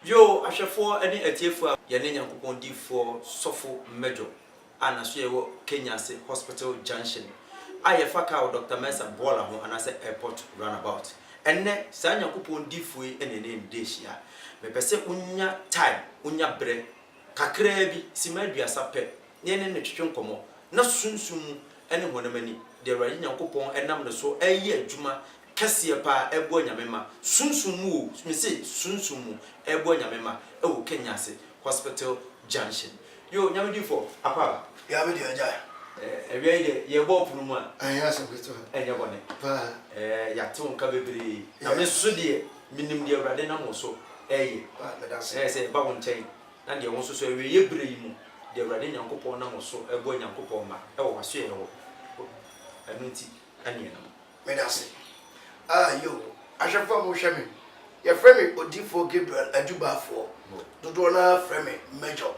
Yo, I shall for any etiefo yene nyankopon di for sofo mejo ana so yewo Kenya Hospital Junction. Aye faka Dr. Mensa Bola ho anase airport runabout. Enne sa nyankopon di fo enene ndehia. Me pese unya time, unya bre kakra bi simaduasa pe. Yene ne twetwe nkomo. Na sunsum ene honamani. De wari nyankopon enam ne so eye adwuma kese pa ebo nyamema sunsumu me say sunsumu ebo nyamema e wo Kenya Hospital Junction. Yo nyamedi for apa ya be dia ja ewie de ye bo punu mu a anya so kweto enye bone pa ya te won ka bebre na me so de minim de awrade na mo so eye pa me da se ba won chen na de won so so ewie ye bre yi mu de awrade nyankopon na mo so ebo nyankopon ma e wo waso ye wo anunti anie na me da se yo ahwefa mo hwe me ye frame odifo Gabriel adubafo dodo na frame major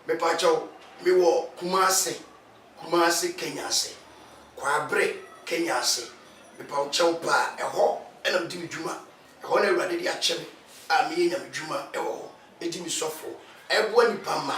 me pa chaw me wo Kumasi Kenya Kwabre Kenya me pa chaw pa eho enam di djuma eho na awrade di ache me a me nyam djuma eho edi mi sofo ebo nipa ma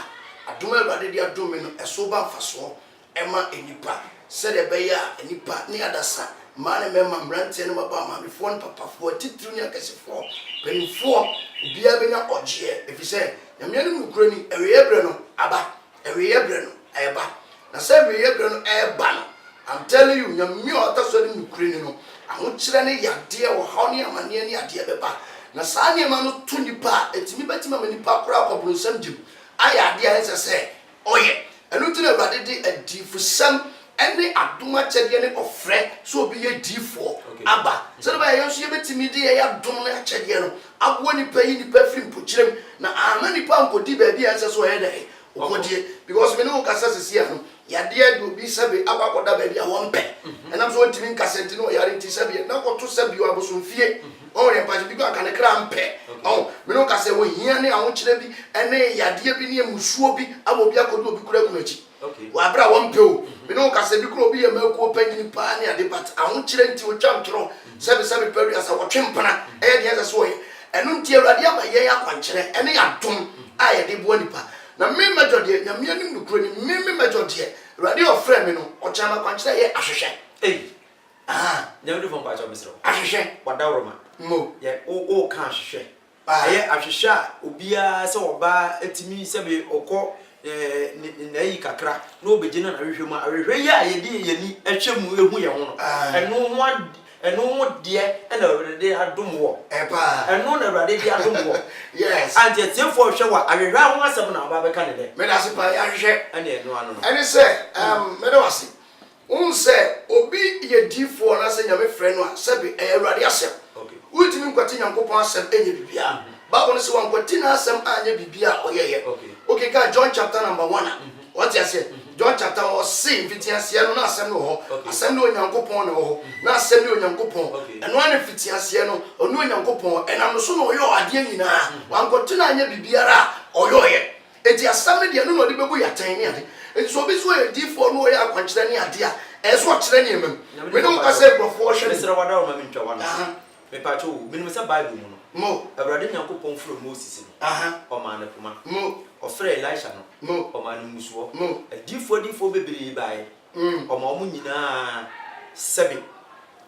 adoma awrade di adome no eso ba mfaso ema enipa se de be ya enipa ni adasa man memma mbrante no baba ma before papa for titru ni akasefo penifo bia be na oje efise nyame no nukro ni eweye bre no aba eweye bre no eba na se eweye bre no eba no I'm telling you nyame otaso ni nukro ni no ahokire ne yade wo haw ne amane ne yade beba na saa ne ma no to nipa etimi betima ma nipa kora akobro sam jim ayade a se oye enu tuna awrade di adifusam any aduma chede ne ofre so obi ye D4 aba so ba ye so ye betimi di ye adum na chede no abo ni payi ni pa firi mpochirem na ama ni pa nkodi ba bi anse so ye dai okodi because me no kasa sisi ya no ya de do bi sabe akwakoda ba bi a won pe enam so ntimi nkasenti no yare nti sabe na koto sabe wa bosomfie o re pa bi ko aka ne kra mpe o me no kasa wo hia ne ahokire bi ene yade bi ne emusuo bi abo bi akodo obi kura kunachi okay wa bra won pe o me no kasa bi kura obi ye makuo panyini pa ne ade pat ahokire nti o twamtro sabe peri asa wo twempana e de asa so ye enu nti awrade ama ye akwankire ene yadom a ye de bo nipa na me major de nyame anim nukro ni me major de awrade ofre me no o chama kwankire ye ahwehwe nyame de fon pa cha misro ahwehwe wadawroma mo ye o kan ahwehwe aye ahwehwe a obia se oba etimi sebe okọ na yi kakra na obegina na ahwehwe mu ahwehwe ya ye di ye ni ehwemu ehu ye ho no eno mo de na awrade adom wo epa eno na awrade di adom wo yes ante tiefo hwe wa ahwehwe ho asem na oba be ka ne de me da se pa ya hwehwe ane eno ano no ene se me da wase unse obi ye D4 na se nyame frɛ no a sebe awrade asem okay utimi nkwati nyankopon asem enye bibia Bible say one kwati na asem anye bibia oyeye okay ka John chapter number 1 what you say John chapter 1 see fitiase no na asem no ho asem no nyankopon no ho na asem no nyankopon eno ane fitiase no onu nyankopon enam no so no yo ade nyina wan kwati na anye bibiara oyoye enti asem de no no de bebu yatan ni ade enti so bi so ye D4 no ye akwankyere ni ade a eso kyere ni emem we no ka say brofo hwe mesra wada o ma mentwa wana me pa cho minimum say Bible mu no mo awrade nyankopon fro Moses no o ma na puma mo o fre Elisha no mo o ma na musuo mo difo bebere bae o ma omu nyina sebe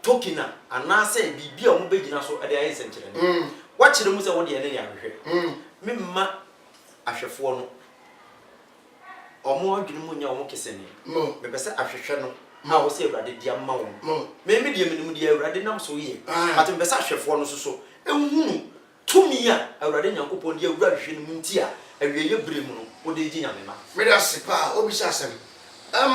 tokina anase bibia o mu begina so ade ayi senkyere ne wa kyere mu se wo de ne ya hwehwe memma ahwefo no o mu adwene mu nya o mu kesene mo me pese ahwehwe no na wo se awrade dia ma wo me die menimu die awrade nam so ye but me pese ahwefo no so ehunu tumi a awrade nyankopon die awura hwehwe no nti a awieye bre mu no wo de gi nyame ma me da se pa obi sha asem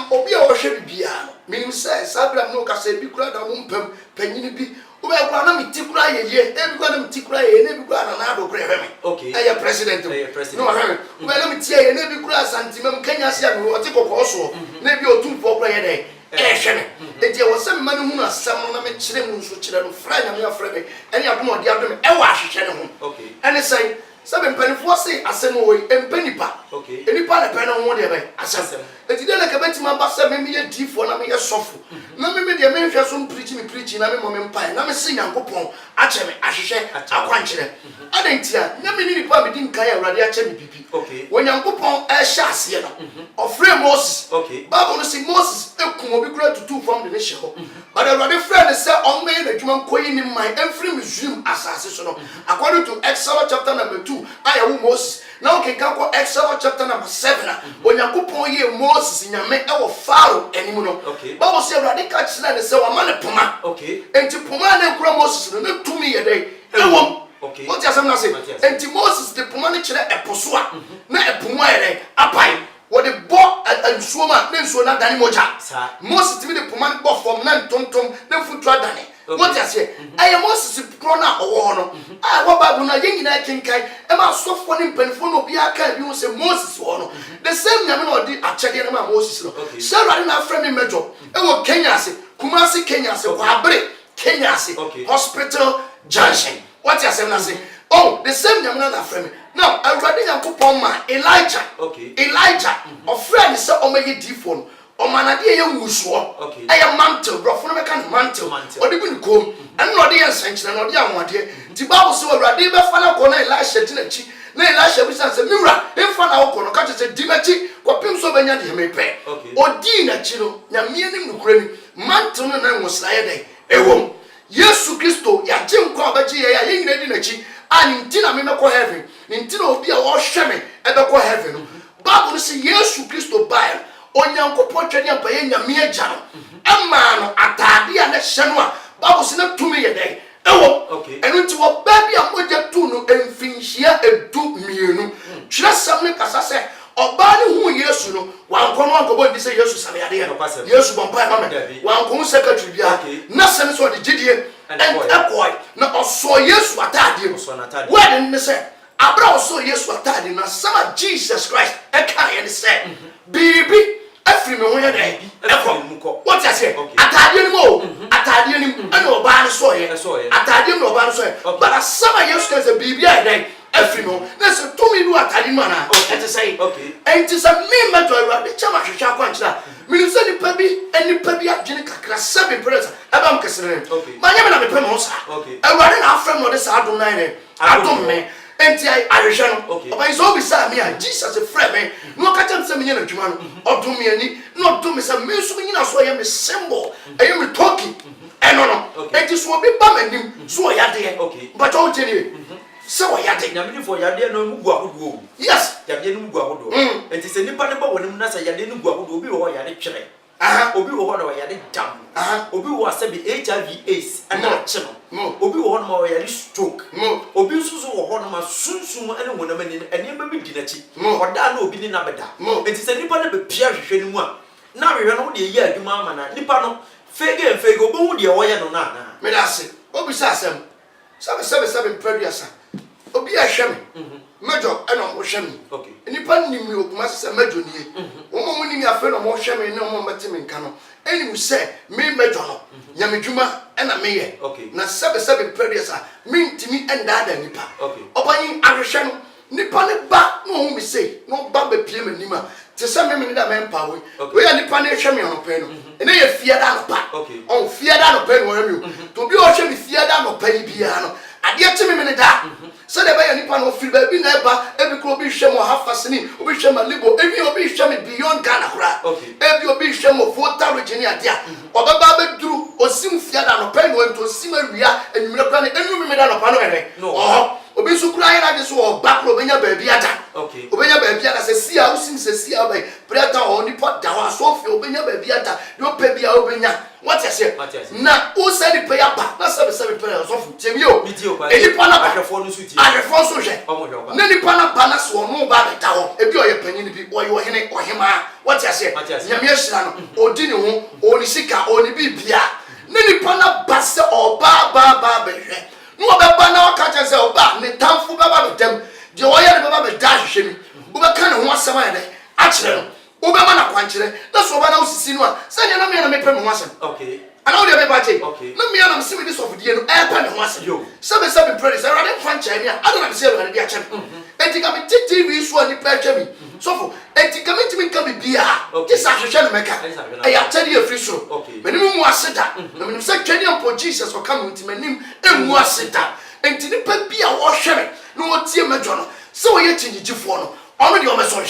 obi a wo hwe bibia no minim se sabra no ka se bi kura da mo mpam panyini bi wo be kura na miti kura yeye e bi kura na miti kura yeye ne bi kura na do kura hwe me okay e ya president no hwe wo be na miti yeye ne bi kura santimam Kenya sia no o ti kokko so ne bi otumfo kura ye dai ehwe me enti wo se mma no hu asam na me kire mu nso kire no fra nyame afra me ene adom odi adom e wa ahwehwe ne ho okay ene sai sabe mpanifo se asem wo empanipa okay enipa na pe no ho de be asem eti de na ka betima ba se me ye difo na me ye sofo na me de me hwe so preach na me mo me mpa na me se Nyankopɔn ache me ahwehwe akwankyere adentia na me ni pa me di nkan Awurade ache me bibi okay wo Nyankopɔn a hye ase no ofre Moses okay Bible no say Moses ekum obi kura tutu from the nation but Awurade friend say on me na dwuma nkoyi ni man emfiri Misraim asase so no according to Exodus chapter number 2 ayawu Moses now can go Exodus chapter number 7 Onyankopɔn ye Moses nyame e wo Pharaoh enimu no Bible say Awurade ka kyerɛ ne sɛ wa ma ne poma okay enti poma na kura Moses no ne tumi ye dai ewom okay what you na say enti Moses de poma ne kyerɛ eposo a na epoma ye dai apai wo de bo ansuoma na nsuo na dane moja Moses timi de poma ne bo fom na ntontom na futura dane what you say I Moses pro na owo no ah wo Bible na ye nyina kenkai e ma sofo ne mpanifo no bia ka bi wo say Moses wo no the same nyame na odi akyede na ma Moses no Sarah na afra me mejo e wo Kenya ase Kumasi Kenya ase kwa abere Kenya ase hospital junction what you say na say oh the same nyame na afra me now Awurade Nyankopɔn ma Elijah of friend say o ma ye difo o manade ye wusuo eye mantle bro fo no meka no mantle odi bi nkom en no de ye nsankyina no de anwade ti Bible say Awurade be fa na ko na Elisha tinachi na Elisha bi say miwra e fa na wo ko no ka che dimachi ko pim so benya de me pe odi na chi no nyame nim no kura ni mantle no na nwosra ye dai ewom Yesu Kristo ya je nkwa obaji ye ya ye nyina di na chi ani ntina me meko heaven ntina obi a wo hwe me e be ko heaven no Bible say Yesu Kristo bai Onyankopɔn twede ampa ye nyame agya no ama no atade a na hye no a Bible say na tumi ye dai ewo enu nti wo ba bi a moja tu no emfinhia edu mienu twere sam ne kasa se oba ne hu Yesu no wankono ankobo di se Yesu sabe ade Yesu bompa ma me wankono secretary bia na sem so de gidie and ekoi na oso Yesu atade no where ne se abra oso Yesu atade na sama Jesus Christ e kan ye ne se bibi afiri me ho ye dai ekɔ what you say atade ni mo atade ni ana oba ne so ye atade ni oba ne so ye but sama Yesu kan se bibi ai dai afiri no na se tumi du atade no na et say enti se me meto Awurade chama hwehwa akwankyira minu se nipa bi adwene kakra seven prayers abam kesere manya me na me pɛ mo sa Awurade na afrɛ no de sa adom nan ne adom me enti ai ahwehwe no oba iso bi sa me a Jesus frɛ me no ka tam se me nyina dwuma no odom me ani no odom me se me so me nyina so ye me symbol ayi me talking eno no enti so obi ba manim so ya de but o teni se wo ya de nyame fo ya de no mu gu ahodo yes ya de no mu gu ahodo enti se nipa ne ba wonim na se ya de no gu ahodo obi wo ya de twere obi wo ho na ya de dam obi wo asabi HIV AIDS ana che no obi wo ho na ya de stroke obi susu wo ho na ma sunsun ene wonam ani ene ba bi di na chi oda na obi ni na beda enti se nipa ne be pia hwehwe ni mu a na hwehwe no de yi adwuma ama na nipa no fege obo hu de wo ye no na me da se obi sa asem sabe producer obi a hwe me mejo ena mo hwe me nipa nim mi okuma se mejo nie wo mo nim ya fe no mo hwe me ne mo mate me nka no eni se me mejo no nyamedwuma ena me ye na sabe producer me ntimi enda da nipa obanyi ahwehwe no nipa ne ba no hu mi sei no ba be pie me nima te se me ni da me mpa we ya nipa ne hwe me no pe no ene ye fia da no pa on fia da no pe no wa mi to bi o hwe me fia da no pa ni bia no ade a me ne da so de ba ya nipa no firi ba bi na eba ebi ko bi hwe mo hafasini obi hwe ma libo ebi obi hwe me beyond Ghana kura ebi obi hwe mo Volta region ade a obaba be duru osim fia da no pe no ento osim awia enumre kura ne enu me da no pa no ere obi su kura ira de so oba kura obenya ba bi ada obenya ba bi ada se sia usim se sia ba preta o ni pot da wa so fi obenya ba bi ada do pe bi a obenya what you say na o se ni pe ya ba na sabe pe so fu temi o e ni pa na ahwefo no su ti ahwefo so hwe na ni pa na ba na so no ba be da ho e bi o ye panyin bi o ye ohene ohema what you say nyame ahira no odi ni ho o ni sika o ni bibia na ni pa na ba se oba ba be hwe no obeba na waka se oba ni tamfu baba be dem de o ye ne baba be da hwe mi o be ka ne ho asema ye a kire no o be ma na kwankire na so oba na osisi no a se nya na me na me pe me ho asem ana o de be ba che na me na me se me dis of die no e pe me ho asem sabe praise I rather fan chai me a do na me se e de a che enti ka me TV so ani pa twa mi so for enti ka me timi ka bibia this ahwehwe no meka e ya tade afri so me nim mu aseda na me nim se twani ampo Jesus o ka me enti manim emu aseda enti ni pa bia wo hwere no otie madwo no se wo ye tinyigifo no Omo di omeso hwe.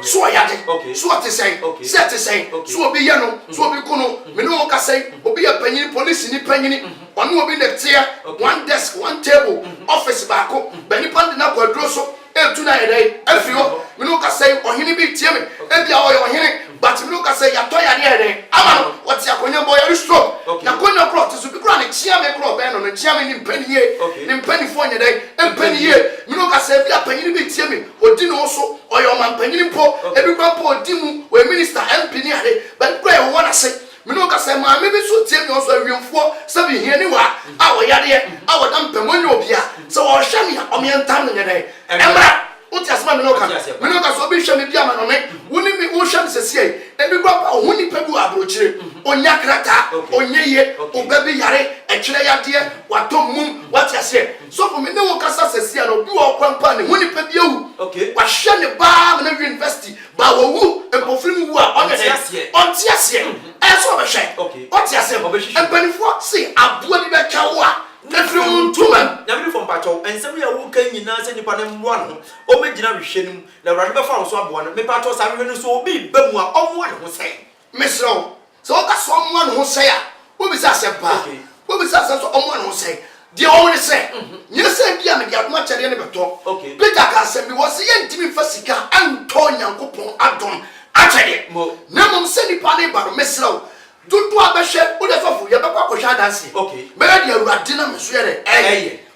So yade. So te say. Set te say. So obi ye no, so obi kuno. Me no ka say, obi ya panyin police ni panyin. Ono obi na tia, one desk, one table, office baako. Be ni pande na kwadro so. E tu na yede. Afi ho. Me no ka say ohini bi tie me. E bia o ye ohini, but me no ka say ya to ya de yede. Ama no, what ya konya boy ya stroke. Na konya pro te so bi kura ne chia me kura be no, ne chia me ni mpaniye. Ni mpanifo nyede. Mpaniye. Me no ka say bia panyin bi me odi no so oyo mampanyini mpo ebi kwa mpo odi mu we minister MP ni ade but kwa e wona se me no ka se ma me bi so tie me so awiemfo se bi hia ni wa a wo yade a wo dam pamonyo obia se wo hwe me o me ntam ne nyede emra uti asema me no ka so bi hwe me bia ma no me woni mi wo hwe me se sie ebi kwa pa honi pa bi abrochire onya krata onyeye obabi yare ekire yade watom mum wati ase so for me ne wo kasa se sie no bi wo kwampa ne honi pa bi awu wa hwe ne ba na university ba wo wu empofiri mu a onti ase e so be hwe onti ase empanifo se aboa bi be twa wo a Nefri untuman nyamiri fo mpacho ensem ya wo kan nyina se nipa ne mmoa no o megina hwehwenim na wrade be fa so aboa no me pacho sa hwehwe no so obi ba mu a ommoa ne ho sei mesro so ka so ommoa ne ho sei a wo bi sa se ba wo bi sa so ommoa ne ho sei de o ne se nyina se bia me dia ma kyere ne beto Peter ka se bi wo se ye ntimi fa sika anto nyankopon adom akyere na mom se nipa ne ba no mesro Dudu abeshe o de fofo ye bekwa ko hwa danse be de awurade na meso ye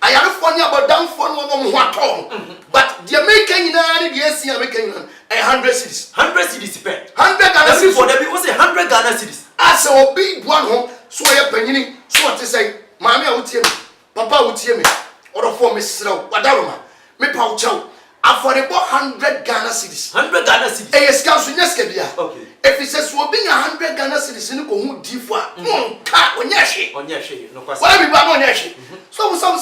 ayare fo ni abodan fo no mo ho ato but the make nyina ni de asia make nyina 100 cities 100 cities pe 100 Ghana cities for them we say 100 Ghana cities ase obi buan ho so ye panyini so te say maami a wotie me papa a wotie me orofo me srew wadaroma me pa wo chaw aforebo 100 Ghana cities 100 Ghana cities yes kan so nyeske bia if it says we being 100 Ghana cities ni ko hu difo a nka onyehwe no kwase why be ba no onyehwe so some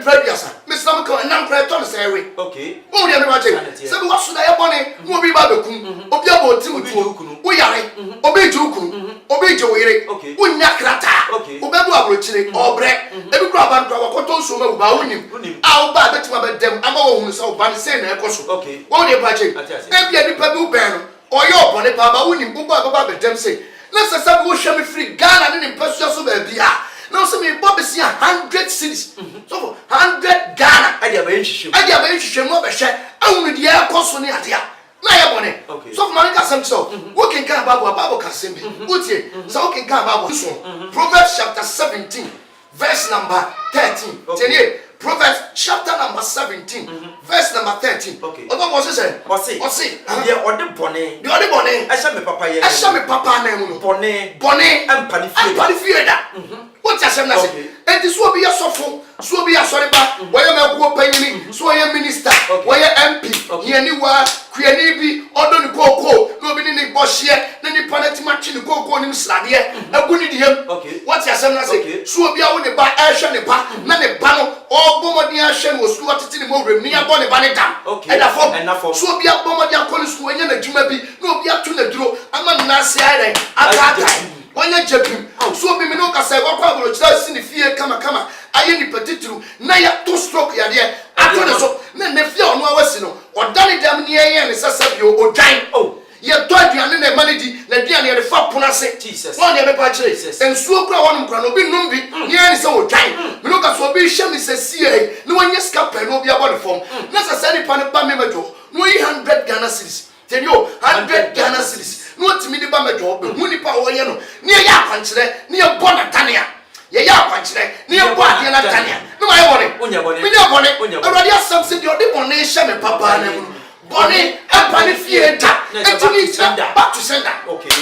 previous Mr. Mko na mpre to say we mo de me ma che se bi waso na ye bone mo bi ba bekum obi abo ti mutu wo yare obi je ukunu obi je wire wo nya krata obebu abrochire obre ebi kura ba ntwa wakoto nso ma ba wonim a wo ba betima be dem ama wo hunu se wo ba ne se na ekoso wo de ba che ebi adi pa bi wo ben no oyo bone pa ba wonim wo ba be dem se na se sabi wo hwe me free Ghana ne mpasua so ba bia now see me Bob see 100 cities so 100 Ghana adi aba enhwehwe mo be hwe awunu de ekoso ne ade a na ye bone so man ka sam so wo ken kan Bible ka sem bi utie so wo ken kan Bible so Proverbs chapter 17 verse number 13 tell Proverbs chapter number 17 verse number 13 obo mo say de ode bone ehye me papa na mu no bone empani fie da what you say na say enti so obi yasofo so obi yasoreba woye maguo panyini so oye minister woye MP yeni wa kuani bi odo ni koko no obi ni bohye na ni panatima twi ni koko ni mslade agu ni diem what you say na say so obi awo ne ba ehwe ne ba na ne ba no obomodi ahwe no so atiti ni mo wrem ni abo ne ba ne dam edafo so obi abomodi akoni so enya na dwuma bi na obi atu na duro ama na se ayre atata wanya jepim so bi me no ka say wakwa bro chira si ni fie kama aye ni petitru na ya to stroke ya de ato ne so na ne fie ono awasi no odane dam ne ye ne sasa bi odwan ye to aduane na manage na aduane ye fa pona se Jesus won ye be pa chire ensuo kura won kura no bi num bi ne ne se odwan me no ka so bi hye me se sie ne wanya scalpel no bi abode form na sasa ni pa ne ba me mejo no 100 Ghana cities tell you 100 Ghana cities no timi di ba mejo be hu ni pa wo ye no ne ya kwankyere ne ye bona tania ye ya kwankyere ne ye bo ade na tania no ma ye bone me ne bone already asam se di ode bone hye me papa na mu bone empani fie da etini back to sender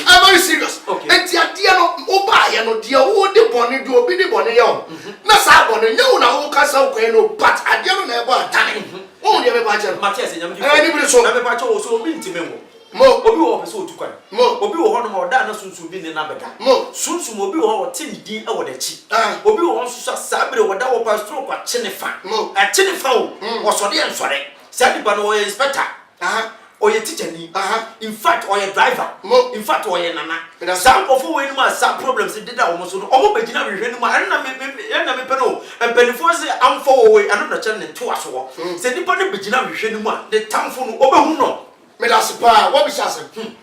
I'm very serious enti ade no oba ye no de wo de bone do obi de bone ye o na sa bone nye wo na wo kasa wo kwen no but ade no na e bo atane wo de be ba je Matthias nyam di ni bi so na be ba che wo so obi ntime wo mo obi wo pese otukwan mo obi wo ho no ma oda na sunsun bi ne na beda mo sunsun obi wo tin din e wo da chi obi wo nso sabre wo da wo pastor kwa chene fa mo a chene fa wo so de ensore sa di ba no wo inspector oye teacher ni in fact oye driver in fact oye nana some of we no some problems did that almost no omo begina hwehwe no ma na me pe no empenifo se amfo we ano na chene to aso se nipa ne begina hwehwe no ma the tamfo no obehu no me da sepa what be say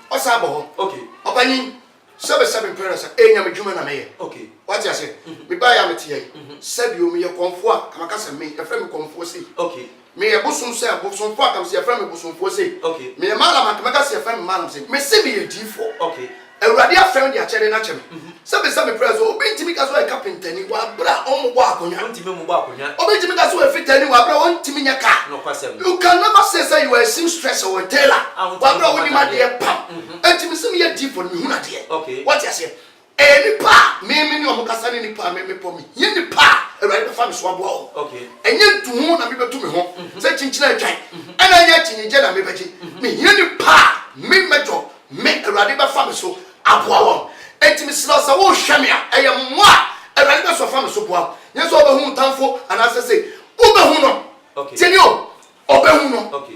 o sa bo okay opani 7 parents enya me dwuma na me ye okay what you say me ba ya me tie sabi o me ye konfo a amaka se me e fra me konfo se okay me ye bosun se bosun fo akam se e fra me bosun fo se okay me malam akamaka se e fra me malam se me se me ye difo okay Ewurade afem dia chere na chem sabi press obi ntimi ka so e carpenter ni wa bra omo bo akonya ntimi mu bo akonya obi ntimi ka so e fitani wa bra won ntimi nya ka no kwasem you can never say you are a seamstress or a tailor wa bra woni ma de pam ntimi sim ye deep for me hu na de okay what you say nipa me ni omo kasa ni nipa me po me ye nipa Ewurade be fa me so abo okay enye ntu ho na me betu me ho se chinchina atwan ana nya chinyije na me beji me ye nipa me mejo me Ewurade be fa me so aboa etimi silasa wo hwemia eye mmoa Ewurade be so fa me so boa yeso obehu ntamfo ana se obehu no okay tenio obehu no okay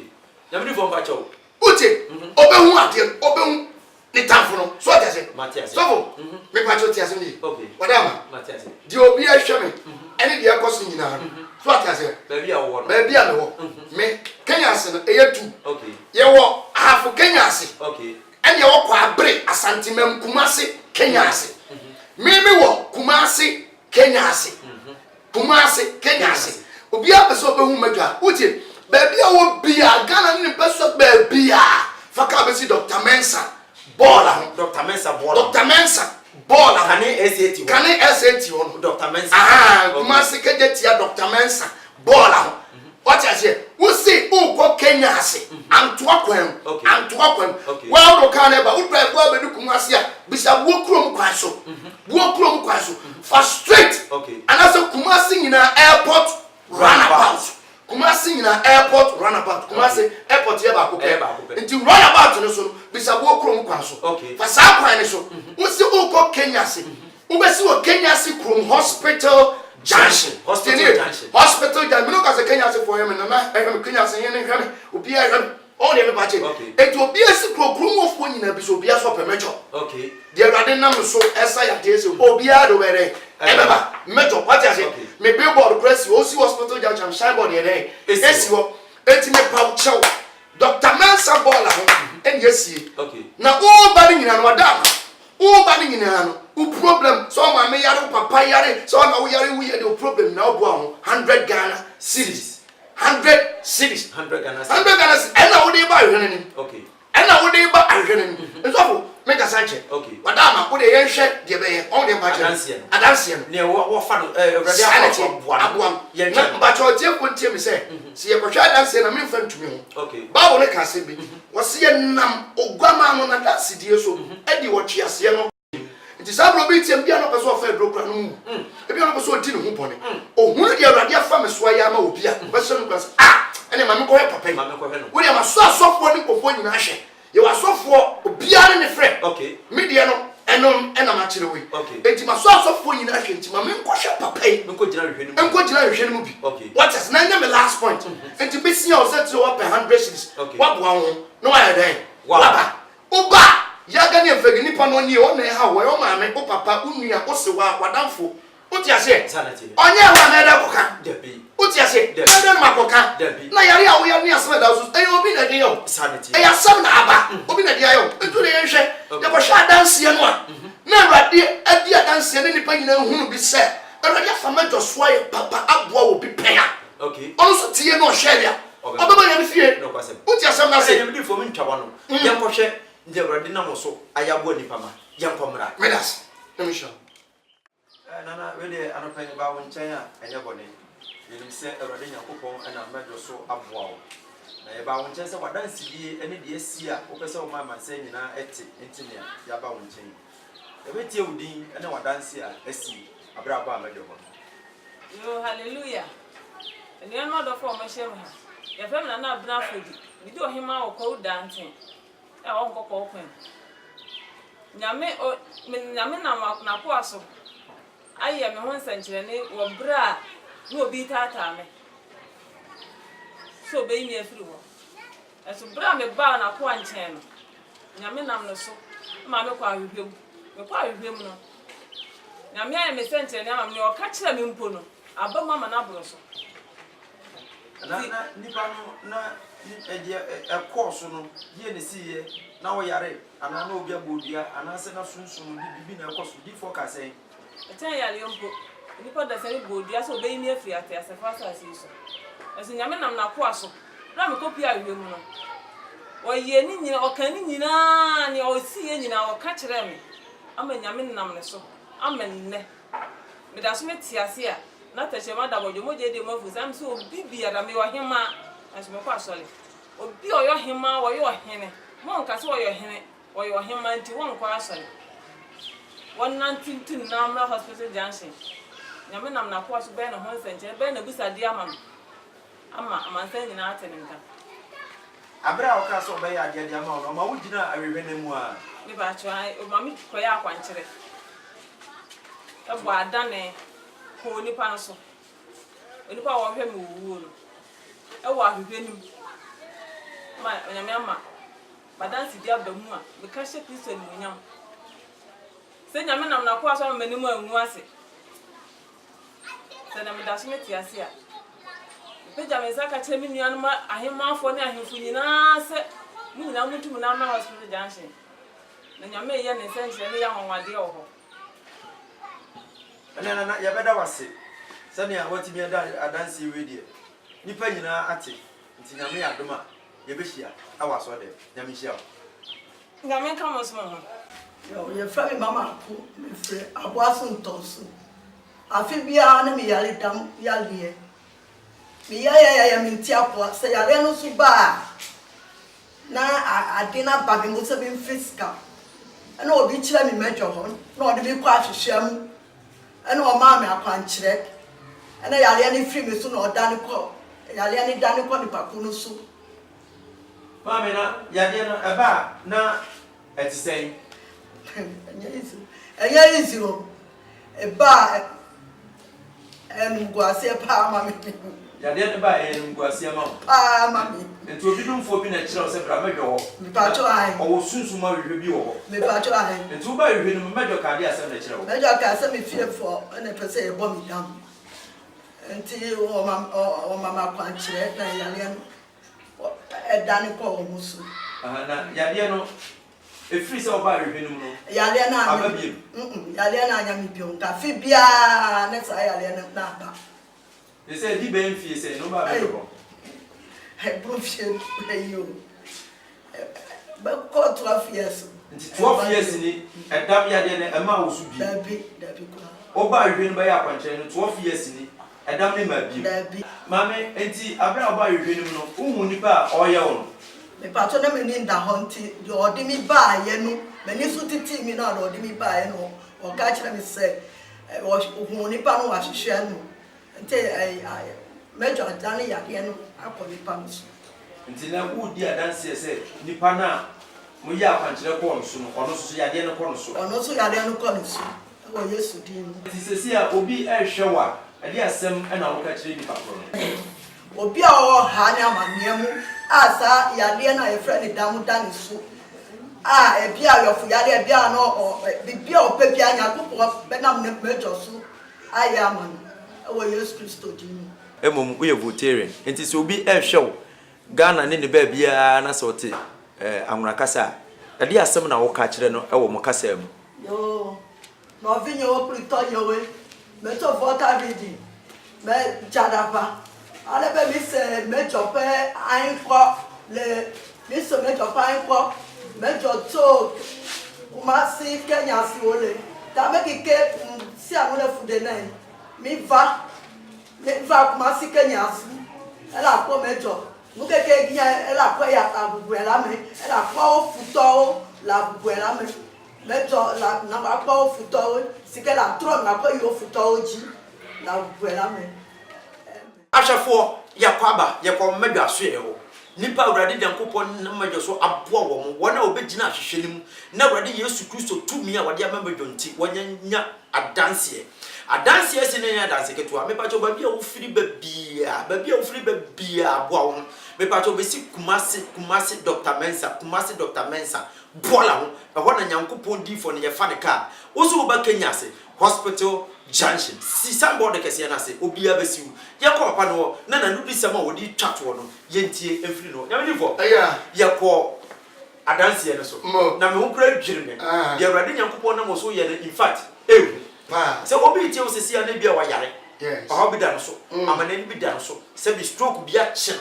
yamri fo mba chawo uche obehu ade obehu ni tamfo no so ade se Matias so me pa cho tiase ni okay wadama Matias di obi ahweme ene di akoso nyina so ade se baby a wo no baby a me wo me Kenya ase no eyetu okay ye wo hafu Kenya ase okay and you walk abre asantimem Kumasi Kenya ase mimi wo Kumasi Kenya ase Kumasi Kenya ase obi apeso obehu madwa utie baby a wo bia Ghana ni peso baby a faka be si Dr. Mensa Bola Dr. Mensa Bola Dr. Mensa Bola kane SAT on Dr. Mensa Kumasi Kejetia Dr. Mensa Bola what you say we see who go Kenya ase antoa kwan well do kan eba we drive go be Kumasi a bisa wo krom kwan so for straight okay and also Kumasi nyina airport runabout Kumasi airport ye ba ko nti runabout no so bisa wo krom kwan so okay for sa kwan ne so we see who go Kenya ase we be see wo Kenya ase krom hospital junction hospital junction no ka se Kenya se for him na Kenya se yen hwem obi a hwem all the bache et obi esi krokrum ofo nyina bi so obi aso pemejo okay the Ewurade nam so esa ya de se obi a do bere ebeba mejo what you say me billboard press o si hospital junction shine board here esi wo eti me pau chew Dr. Mensa Bola ho en yesi okay na o ba ni nyina no da o ba ni nyina no o problem so ma me yare papa yare so na wo yare we the problem na obo ho 100 Ghana cedis 100 cedis 100 Ghana cedis and na wo dey ba hwene ni okay and na wo dey ba hwene ni so make a sanche okay wadama wo dey yen hwe de be yen on dey ba adanse no ne wo fa no Ewurade aboa yen na ba cho tie ko tie mi se se ye ko hwa adanse na me fa ntumi ho okay ba wo ne ka se bi wo se ye nam ogwama no na danse die so e di wo twiase no nti sabro bi tie bia no peso ofa edro kra no mu e bia no peso odi ne ho bone ohunu de Ewurade afa me so ya ma obi a be se no kwase ene ma me ko he papa ma me ko he no wo de ma so asofo ni kofo nyina hwe ye wa asofo obi a ne frɛ okay media no enom ena ma kire we enti ma so asofo nyina hwe enti ma me ko hwe papa yi me ko gina hwe no enko gina hwe no bi okay what is na my last point enti be see o set you up 100 cities wa bo ho no wa den wa ba ya ga ne fegi nipa no ni o na ha wo yo ma me o papa unua o se wa wadamfo o ti ase onye wa na da koka debi o ti ase na da ma koka na yare a wo ya ni asema da so e obi na de yo e ya sam na aba obi na de ayo etu de yenhwe de ko hwa danse no a na Ewurade adi danse ne nipa nyina hunu bi se Ewurade afama joshua ye papa aboa wo bi penya okay ono so tie no hweria obeba ya ne fie no kwase o ti asem na se e bi fo mi ntwa no ye ko hwe nde Ewurade na mo so ayabo nipa ma ye nkomra medas let me show nana wele anopen ba won chen a enye bone yenim se Ewurade Nyankopon na medo so aboa wo na ye ba won chen se wadansi die ene de asi a wo pese wo ma se nyina eti entine ya ba won chen ebetie udin ene wadansi a asi abraba medo ho yo hallelujah ene no do for mo hye mo ha ye fam na abna afodi bi do hima wo ko danten ya o nkoko okwen nyame na ko aso aye me ho nsankyere ne wo bra no obi tata me so be mi afiri ho eso bra me ba na ko anchen no nyame nam no so ma me kwa ahwehwem me kwa ahwehwem no nyame aye me nsankyere ne ma me o ka kire me mpo no aba mama na bro so na nipa no na a course no ye ne siye na wo yare ana na obi abodua ana se na sunsun bibi na course di focus en etan yare mpo nipa da se bodua so be mi afiri ate asefa sa asiso eso nyame nam na ko aso na me kopi ahwehwem no oye ni nyina okan ni nyina ni o siye nyina o ka kire me ama nyame nam ne so amenne me da so metiase a na tache ma da bojo moje de mo fuzam so bibi ara me wo hema aso me kwa sole obi oyo hema wo yo hene mo nka se wo yo hene wo yo hema nti wo nkwa asole 192 na Amra Hospital Junction nyame nam na kwa so be na ho nsenche be na busade ama amansan nyina atenenka abra o ka so be ya de ama no ma wo gina awehwe na mu a me ba chwa o ma mi koya akwankyere e bo adane ko nipa no so onipa wo hwe me wuwo no e wo ahwehwe nim ma nyame ama badansi dia ba mu a me ka hye Kristo ni nyam se nyame nam na ko aso ma nim anwu ase se na me da so metiase a Benjamin Zaka chemi nuanu ma ahemafo ne ahemfu nyina se mu nyina mutum na Amra Hospital Junction na nyame ye ne sense ne ya honwade ho na ya beda wase sani a watimi adansi wedi nipa nyina ate nti nyame ya doma ye behia awaso de nyame hia nyame ka mo so ho ye fra me mama ko me frɛ aboaso ntonso afi bia na me yale dam yale mi ya minti apo se yale no so ba na adina ba bi mo se bi physical na obi kire mi mejo ho na odi bi kwa hwehwam na o ma me akwankyere na yale ni free me so na odane ko yale ni dane ko ni pako no so ma me na yale no eba na etisei enye iziro eba ngwase pa ma me ya de ba ngwase ma mami enti obi dumfo bi na kire o se bra medwo ho mi pacho ai o sunsun ahwehwe bi wo ho mi pacho ai enti wo ba ahwehwe no medwo ka de asem na kire wo medwo ka asem fie fo na pese e bo mi dam enti o mama kwankyere na yale no e dane ko o musu na yale no efiri se o ba ahwehwe no no yale na ababiem yale na anya mi biom ka fi bia na sa yale na ba they say di ben fie say no ba be ko hey bro fie yo ba ko 12 years nti 12 years ni edam ya de na ema wo su bi dabi ko o ba ahwehwe no ba ya kwankyere no 12 years ni edam ne ma bi dabi mame enti abra o ba ahwehwe no no uhu nipa o ye wo no me pacho na me ni nda honti de odi mi ba ye no me ni su titi mi na odi mi ba ye no o ka kire mi se o nipa no wa hwehwe no nti mejo adane yade no akọ nipa no so nti na wo di adanse se nipa na mo ya kwankyere ko nso no ono so yade no ko no so ono so yade no ko no so wo Yesu din no nti sesi a obi ehwe wa ade asem na wo ka kire nipa ko no obi a o ha ne amane mu asa yade na e fra ni damu dane so ebi a yofu yade ebi a no bibia o pe bia nya ko be na mejo so aya amane wo Yesu Kristo din emom wo ye vegetarian nti se obi ehwe Ghana ne ba bia na se ote anwura kasa ade asem na wo ka kire no wo mo kasa mu yo no vinyo o prito yo we me to vota vidi me jadapa ale be mi se me jope ainko le mi se me jope ainko me joto Kumasi Kenya si ole ta me kike si amule fude na mi va Kumasi Kenya si ela ko mejo mu keke gya ela ko ya abubu ela me ela ko futo la abubu ela me mejo la na ba ko futo si ke la tron na ko yo futo ji la abubu ela me ahwefo yakwaba yakọ medwa so ye wo nipa awurade nyankopɔn na madwo so aboa wɔn wɔn a obegyina ahwehwɛ nim na awurade Yesu Kristo tumi a wɔde amamedwo nti wɔnya adanseɛ se ne nya adanse ketewa mepacho baabi a wofiri babia aboa wo mepacho besi kumase Dr. Mensa bola ho ɛhɔ na nyankopɔn di for ne yɛfa ne ka wo so ba Kenya se hospital junction si somebody kese na se obia besiu yɛkɔ papa no na nanu bi sɛm a wodi twato no yɛntie emfiri no nyame fo yɛkɔ adanse no so na me ho kura dwiri me de awurade nyankopɔn na mo so yɛ in fact so obi tie osisi na bia wa yare oh bi da no so amana bi da no so se bi stroke bi a chen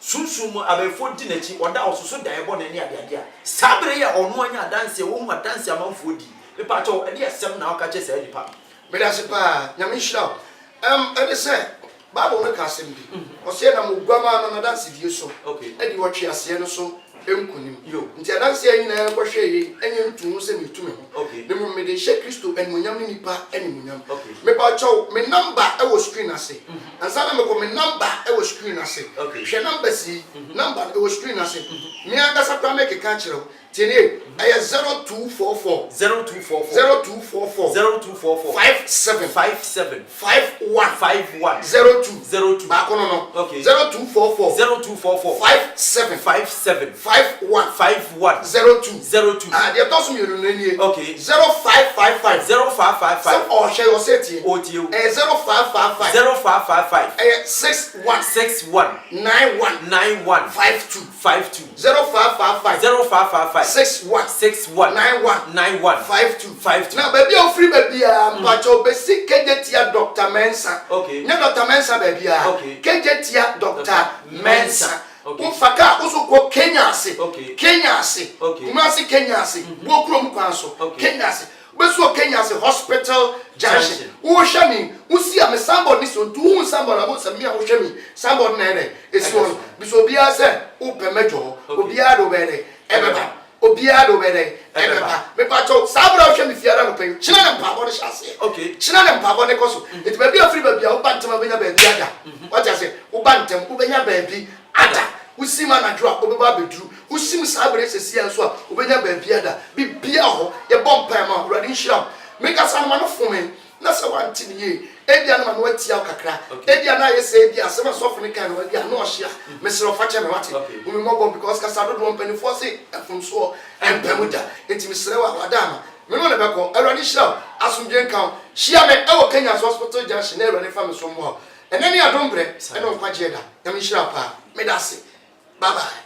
sunsun mu abefo di nachi oda ososo dan ebo na ni ade a sabre ya onu anya dance wo mu dance amanfo di me pa cho ade asem na aka che se nipa me da se pa nyame hira ade se bible no ka asem bi o se na mo guama na dance die so ade wo twe ase no so enkunim nti adanse anyi na ko hwe yi enye ntumu se metumi ho ne mo me de she Kristo enmunyam ni nipa enmunyam me ba cho me number e wo screen ase ansa na me ko me number e wo screen ase hwe number si number e wo screen ase me anga sa kwa make ka kire tiene aya 0244 57 51 02 ba kono no 0244 57 51 02 ah they toss me no nie 0555 so o share your set o tie 0555 61 91 52 0555 61 91 52 now baby o free baby mpacho basic kejetia Dr. Mensa nya Dr. Mensa baby kejetia Dr. Mensa Ufaka usuko Kenya ase kumasi Kenya ase bokrom kwanso Kenya ase beso Kenya ase hospital junction wo hwami usi am somebody so do somebody about some me wo hwami somebody na ene eso biso bia se upemejo obia do bere ebeba obia do bere ebeba me pacho sabra hwami fiara no pen china na mpabo ne hyase china na mpabo ne koso it be bia free bia wo bantem benya baabi ada what you say wo bantem wo benya baabi ada usima na dro obeba bedru usim sabre sesi enso a obenya baabi ada bibia ho ye bompa ma urade nhira meka sanma no fomen na se wanti ni edia na ma no atia kakra edia na ye se edia se ma sofo ne kan no edia no ohia mesro fache me wate umi mo bom because kasa do one penny for say afum so empemuda enti mesre wa wadama me no le beko urade nhira asumdwe nkan hia me e wo Kenya hospital junction na urade fa me so mo enani adombre e no kwaje da nyame nhira pa me da se bye bye.